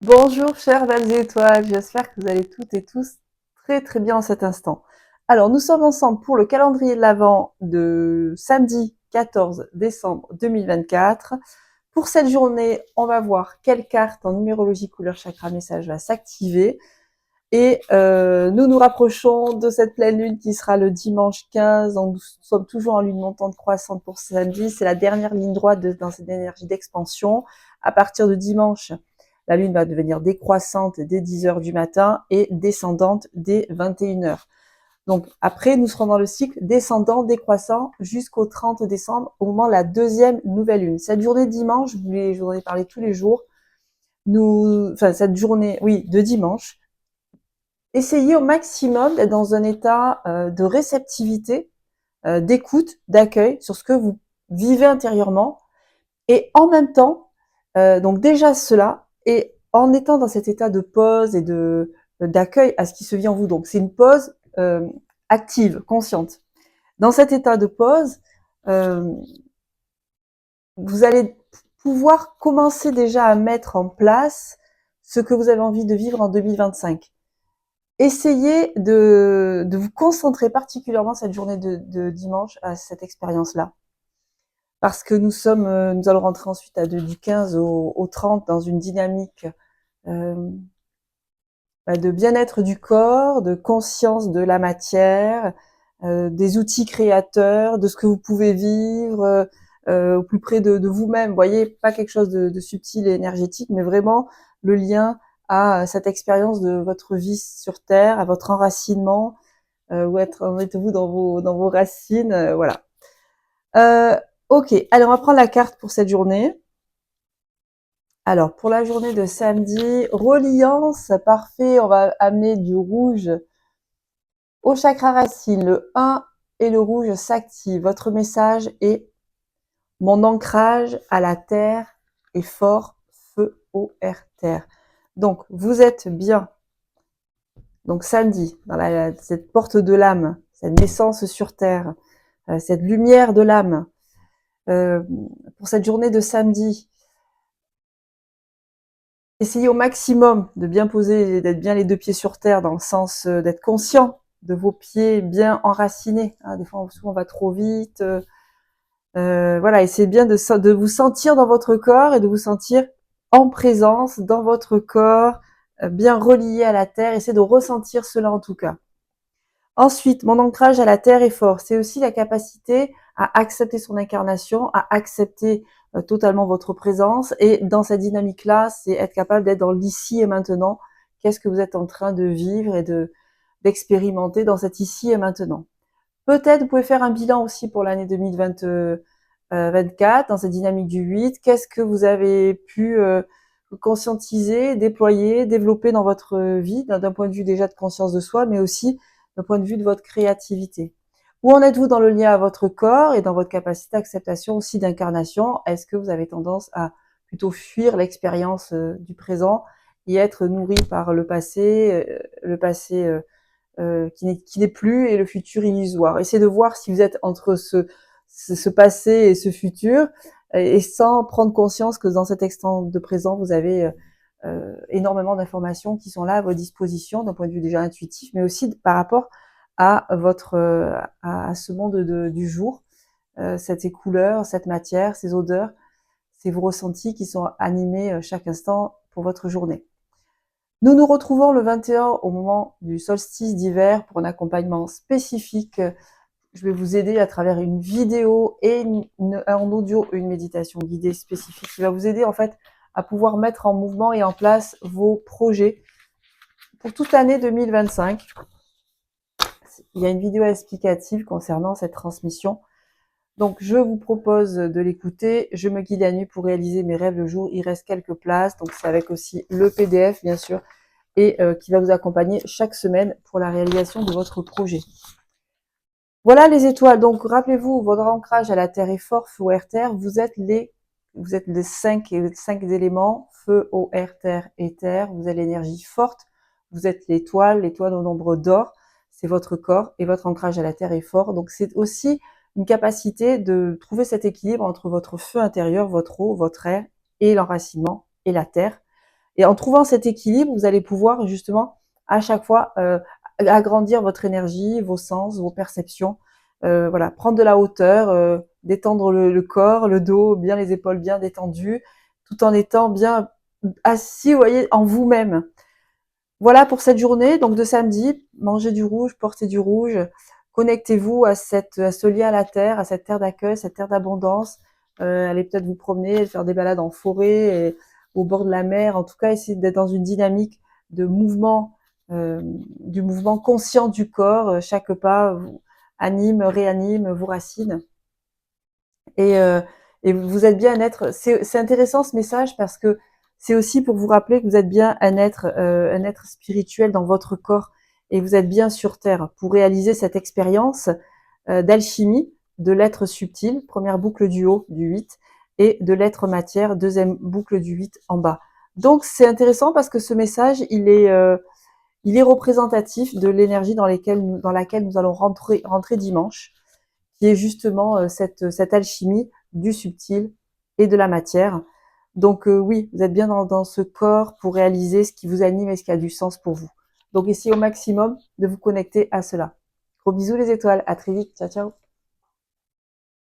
Bonjour chères belles étoiles, j'espère que vous allez toutes et tous très très bien en cet instant. Alors nous sommes ensemble pour le calendrier de l'Avent de samedi 14 décembre 2024. Pour cette journée, on va voir quelle carte en numérologie couleur chakra message va s'activer. Et nous nous rapprochons de cette pleine lune qui sera le dimanche 15. Donc nous sommes toujours en lune montante croissante pour samedi. C'est la dernière ligne droite dans cette énergie d'expansion. À partir de dimanche, la lune va devenir décroissante dès 10 heures du matin et descendante dès 21 heures. Donc après, nous serons dans le cycle descendant, décroissant jusqu'au 30 décembre, au moment de la deuxième nouvelle lune. Cette journée de dimanche, je vous en ai parlé tous les jours, cette journée, oui, de dimanche, essayez au maximum d'être dans un état de réceptivité, d'écoute, d'accueil sur ce que vous vivez intérieurement. Et en même temps, donc déjà cela, et en étant dans cet état de pause et d'accueil à ce qui se vit en vous. Donc c'est une pause active, consciente. Dans cet état de pause, euh, vous allez pouvoir commencer déjà à mettre en place ce que vous avez envie de vivre en 2025. Essayez de vous concentrer particulièrement cette journée de dimanche à cette expérience-là. Parce que nous allons rentrer ensuite du 15 au 30 dans une dynamique euh, de bien-être du corps, de conscience de la matière, des outils créateurs, de ce que vous pouvez vivre au plus près de vous-même. Vous voyez, pas quelque chose de subtil et énergétique, mais vraiment le lien à cette expérience de votre vie sur Terre, à votre enracinement, où en êtes-vous dans vos racines, voilà. Ok, allez, on va prendre la carte pour cette journée. Alors, pour la journée de samedi, reliance, parfait, on va amener du rouge au chakra racine. Le 1 et le rouge s'activent. Votre message est « Mon ancrage à la terre est fort, feu, eau, air, terre ». Donc, vous êtes bien. Donc, samedi, dans cette porte de l'âme, cette naissance sur terre, cette lumière de l'âme, pour cette journée de samedi, essayez au maximum de bien poser, d'être bien les deux pieds sur terre, dans le sens d'être conscient de vos pieds bien enracinés. Hein, des fois, souvent, on va trop vite. Voilà, essayez bien de vous sentir dans votre corps et de vous sentir en présence dans votre corps, bien relié à la terre. Essayez de ressentir cela en tout cas. Ensuite, mon ancrage à la terre est fort. C'est aussi la capacité à accepter son incarnation, à accepter totalement votre présence. Et dans cette dynamique-là, c'est être capable d'être dans l'ici et maintenant. Qu'est-ce que vous êtes en train de vivre et d'expérimenter dans cet ici et maintenant. Peut-être vous pouvez faire un bilan aussi pour l'année 2024 dans cette dynamique du 8. Qu'est-ce que vous avez pu conscientiser, déployer, développer dans votre vie, d'un point de vue déjà de conscience de soi, mais aussi d'un point de vue de votre créativité. Où en êtes-vous dans le lien à votre corps et dans votre capacité d'acceptation aussi d'incarnation? Est-ce que vous avez tendance à plutôt fuir l'expérience du présent et être nourri par le passé qui n'est plus et le futur illusoire. Essayez de voir si vous êtes entre ce passé et ce futur et sans prendre conscience que dans cet instant de présent, vous avez énormément d'informations qui sont là à votre disposition d'un point de vue déjà intuitif, mais aussi par rapport à à ce monde du jour, ces couleurs, cette matière, ces odeurs, ces vos ressentis qui sont animés chaque instant pour votre journée. Nous nous retrouvons le 21 au moment du solstice d'hiver pour un accompagnement spécifique. Je vais vous aider à travers une vidéo et en audio, une méditation guidée spécifique qui va vous aider en fait à pouvoir mettre en mouvement et en place vos projets pour toute l'année 2025. Il y a une vidéo explicative concernant cette transmission. Donc, je vous propose de l'écouter. Je me guide la nuit pour réaliser mes rêves le jour. Il reste quelques places. Donc, c'est avec aussi le PDF, bien sûr, et qui va vous accompagner chaque semaine pour la réalisation de votre projet. Voilà les étoiles. Donc, rappelez-vous, votre ancrage à la terre est fort, feu, air, terre. Vous êtes les 5 éléments, feu, eau, air, terre et terre. Vous avez l'énergie forte. Vous êtes l'étoile au nombre d'or. C'est votre corps et votre ancrage à la terre est fort. Donc, c'est aussi une capacité de trouver cet équilibre entre votre feu intérieur, votre eau, votre air et l'enracinement et la terre. Et en trouvant cet équilibre, vous allez pouvoir justement à chaque fois agrandir votre énergie, vos sens, vos perceptions. Voilà, prendre de la hauteur, détendre le corps, le dos, bien les épaules bien détendues, tout en étant bien assis, vous voyez, en vous-même. Voilà pour cette journée, donc de samedi, mangez du rouge, portez du rouge, connectez-vous à ce lien à la terre, à cette terre d'accueil, cette terre d'abondance. Allez peut-être vous promener, faire des balades en forêt, et au bord de la mer. En tout cas, essayez d'être dans une dynamique de mouvement, du mouvement conscient du corps. Chaque pas vous anime, réanime, vous racine. Et, euh, et vous êtes bien un être. C'est intéressant ce message parce que c'est aussi pour vous rappeler que vous êtes bien un être spirituel dans votre corps et vous êtes bien sur Terre pour réaliser cette expérience d'alchimie de l'être subtil, première boucle du haut du 8, et de l'être matière, deuxième boucle du 8 en bas. Donc c'est intéressant parce que ce message, il est représentatif de l'énergie dans laquelle nous allons rentrer dimanche, qui est justement cette alchimie du subtil et de la matière. Donc oui, vous êtes bien dans ce corps pour réaliser ce qui vous anime et ce qui a du sens pour vous. Donc essayez au maximum de vous connecter à cela. Gros bisous les étoiles, à très vite, ciao ciao.